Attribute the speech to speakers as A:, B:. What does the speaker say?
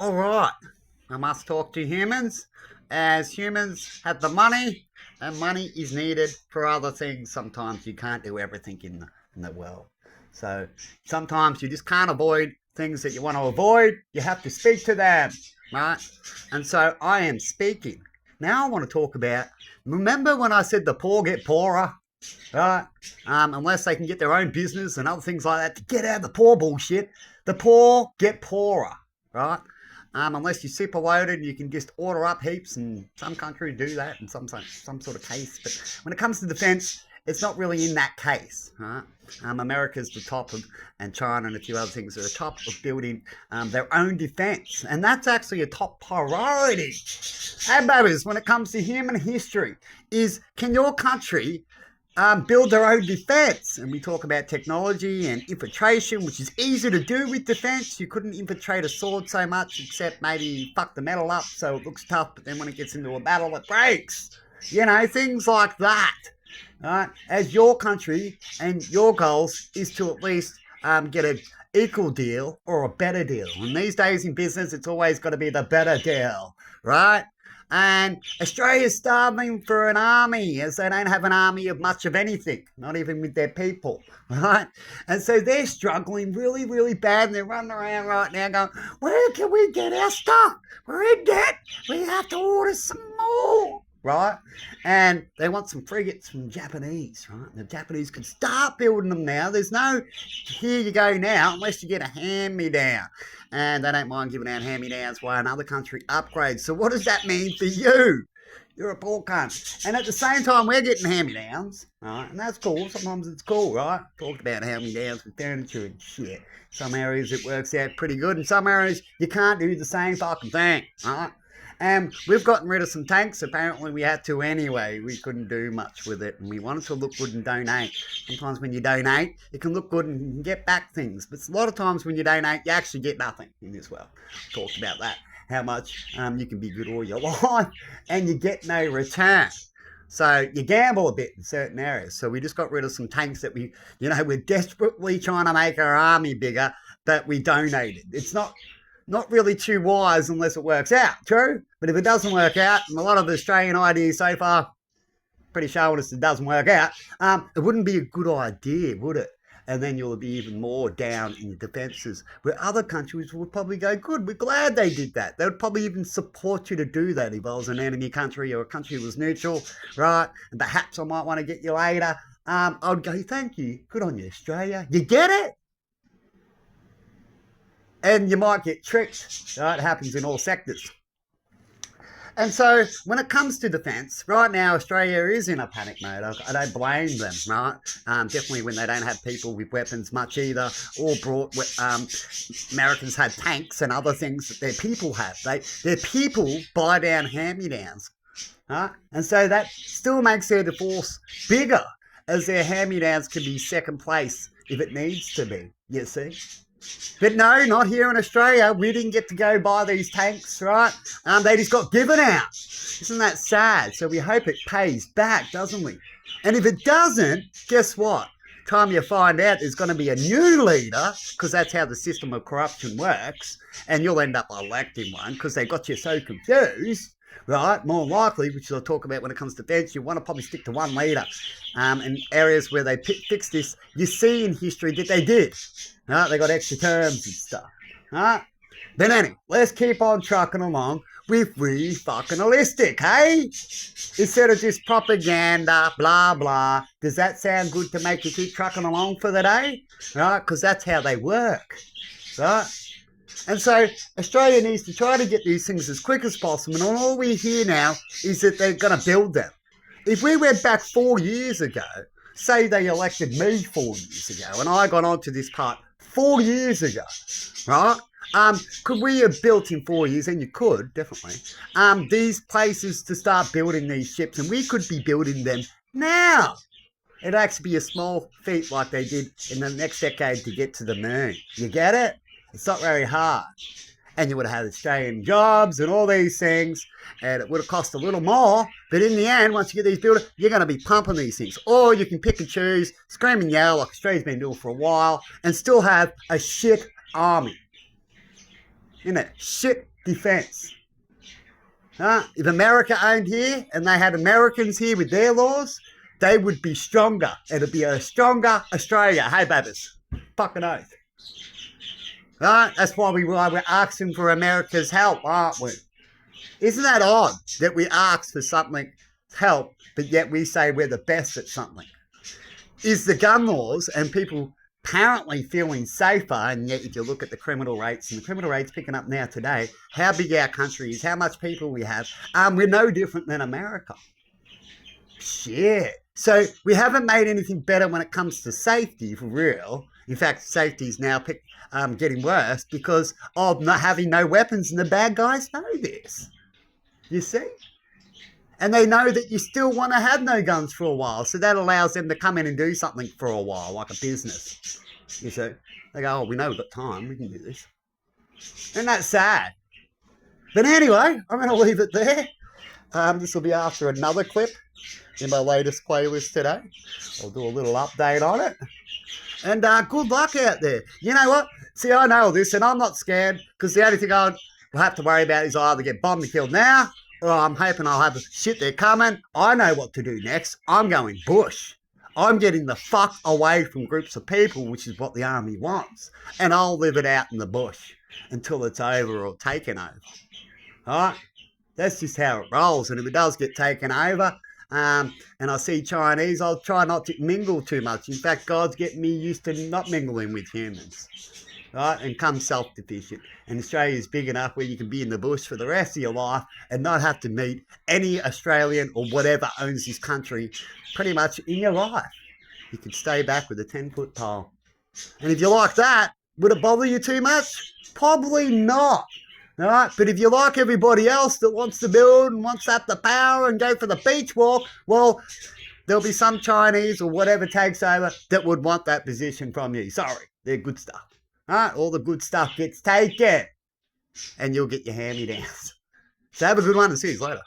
A: All right, I must talk to humans, as humans have the money, and money is needed for other things. Sometimes you can't do everything in the world. So sometimes you just can't avoid things that you want to avoid. You have to speak to them, right? And so I am speaking. Now I want to talk about, remember when I said the poor get poorer? Right? Unless they can get their own business and other things like that to get out of the poor bullshit, the poor get poorer, right? Unless you're super loaded, you can just order up heaps, and some countries do that in some sort of case. But when it comes to defence, it's not really in that case, right? America's the top of, and China and a few other things are the top of building their own defence, and that's actually a top priority. Hey, babies, when it comes to human history, is can your country build their own defence? And we talk about technology and infiltration, which is easy to do with defence. You couldn't infiltrate a sword so much, except maybe fuck the metal up so it looks tough, but then when it gets into a battle, it breaks. You know, things like that. Right? As your country and your goals is to at least get an equal deal or a better deal. And these days in business, it's always got to be the better deal, right? And Australia's starving for an army, as they don't have an army of much of anything, not even with their people, right? And so they're struggling really, really bad, and they're running around right now going, where can we get our stuff? We're in debt. We have to order some more, right? And they want some frigates from the Japanese, right? And the Japanese can start building them now. There's no, here you go now, unless you get a hand-me-down. And they don't mind giving out hand-me-downs while another country upgrades. So what does that mean for you? You're a poor cunt. And at the same time, we're getting hand-me-downs, right? And that's cool. Sometimes it's cool, right? Talked about hand-me-downs with furniture and shit. Some areas it works out pretty good. In some areas, you can't do the same fucking thing, right? And we've gotten rid of some tanks. Apparently we had to anyway. We couldn't do much with it, and we wanted to look good and donate. Sometimes when you donate, it can look good and you can get back things. But a lot of times when you donate, you actually get nothing in this world. Talked about that. How much you can be good all your life and you get no return. So you gamble a bit in certain areas. So we just got rid of some tanks that we're desperately trying to make our army bigger, but we donated. It's not really too wise unless it works out, true? But if it doesn't work out, and a lot of the Australian ideas so far pretty showing us it doesn't work out, it wouldn't be a good idea, would it? And then you'll be even more down in your defences, where other countries would probably go, good, we're glad they did that. They would probably even support you to do that if I was an enemy country or a country that was neutral, right? And perhaps I might want to get you later. I would go, thank you, good on you, Australia. You get it? And you might get tricked, right? It happens in all sectors. And so when it comes to defence, right now Australia is in a panic mode. I don't blame them, right? Definitely when they don't have people with weapons much either, or Americans had tanks and other things that their people have. Their people buy down hand-me-downs, right? And so that still makes their force bigger, as their hand-me-downs can be second place if it needs to be, you see? But no, not here in Australia. We didn't get to go buy these tanks, right? They just got given out. Isn't that sad? So we hope it pays back, doesn't we? And if it doesn't, guess what? Time you find out there's going to be a new leader, because that's how the system of corruption works, and you'll end up electing one because they got you so confused, right? More likely, which I'll talk about when it comes to defence, you want to probably stick to one leader. In areas where they fixed this, you see in history that they did. Right? They got extra terms and stuff. Right? But anyway, let's keep on trucking along with re-fucking-alistic, hey? Instead of just propaganda, blah, blah. Does that sound good to make you keep trucking along for the day? Right? Because that's how they work. Right? And so Australia needs to try to get these things as quick as possible. And all we hear now is that they're going to build them. If we went back 4 years ago, say they elected me 4 years ago, and I got onto this part 4 years ago, right? Could we have built in 4 years, and you could, definitely, these places to start building these ships, and we could be building them now. It'd actually be a small feat like they did in the next decade to get to the moon. You get it? It's not very hard. And you would have had Australian jobs and all these things, and it would have cost a little more, but in the end, once you get these built, you're going to be pumping these things. Or you can pick and choose, scream and yell like Australia's been doing for a while, and still have a shit army. Innit? Shit defense. If America owned here and they had Americans here with their laws, they would be stronger. It'd be a stronger Australia. Hey, babies. Fucking oath. That's why we're asking for America's help, aren't we? Isn't that odd that we ask for something help, but yet we say we're the best at something? Is the gun laws and people apparently feeling safer, and yet if you look at the criminal rates, and the criminal rates picking up now today, how big our country is, how much people we have, we're no different than America. Shit. So we haven't made anything better when it comes to safety, for real. In fact, safety is now getting worse because of not having no weapons, and the bad guys know this. You see? And they know that you still want to have no guns for a while, so that allows them to come in and do something for a while, like a business. You see? They go, oh, we know we've got time, we can do this. And that's sad. But anyway, I'm going to leave it there. This will be after another clip in my latest playlist today. I'll do a little update on it. And good luck out there. You know what? See, I know this, and I'm not scared, because the only thing I'll have to worry about is I'll either get bombed and killed now, or I'm hoping I'll have shit they're coming. I know what to do next. I'm going bush. I'm getting the fuck away from groups of people, which is what the army wants. And I'll live it out in the bush until it's over or taken over. Alright? That's just how it rolls. And if it does get taken over, and I see Chinese, I'll try not to mingle too much. In fact, God's getting me used to not mingling with humans. Right? And come self-sufficient. And Australia's big enough where you can be in the bush for the rest of your life and not have to meet any Australian or whatever owns this country pretty much in your life. You can stay back with a 10-foot pole. And if you like that, would it bother you too much? Probably not. All right? But if you like everybody else that wants to build and wants up the power and go for the beach walk, well, there'll be some Chinese or whatever takes over that would want that position from you. Sorry, they're good stuff. All right? All the good stuff gets taken, and you'll get your hand-me-downs. So have a good one, and see you later.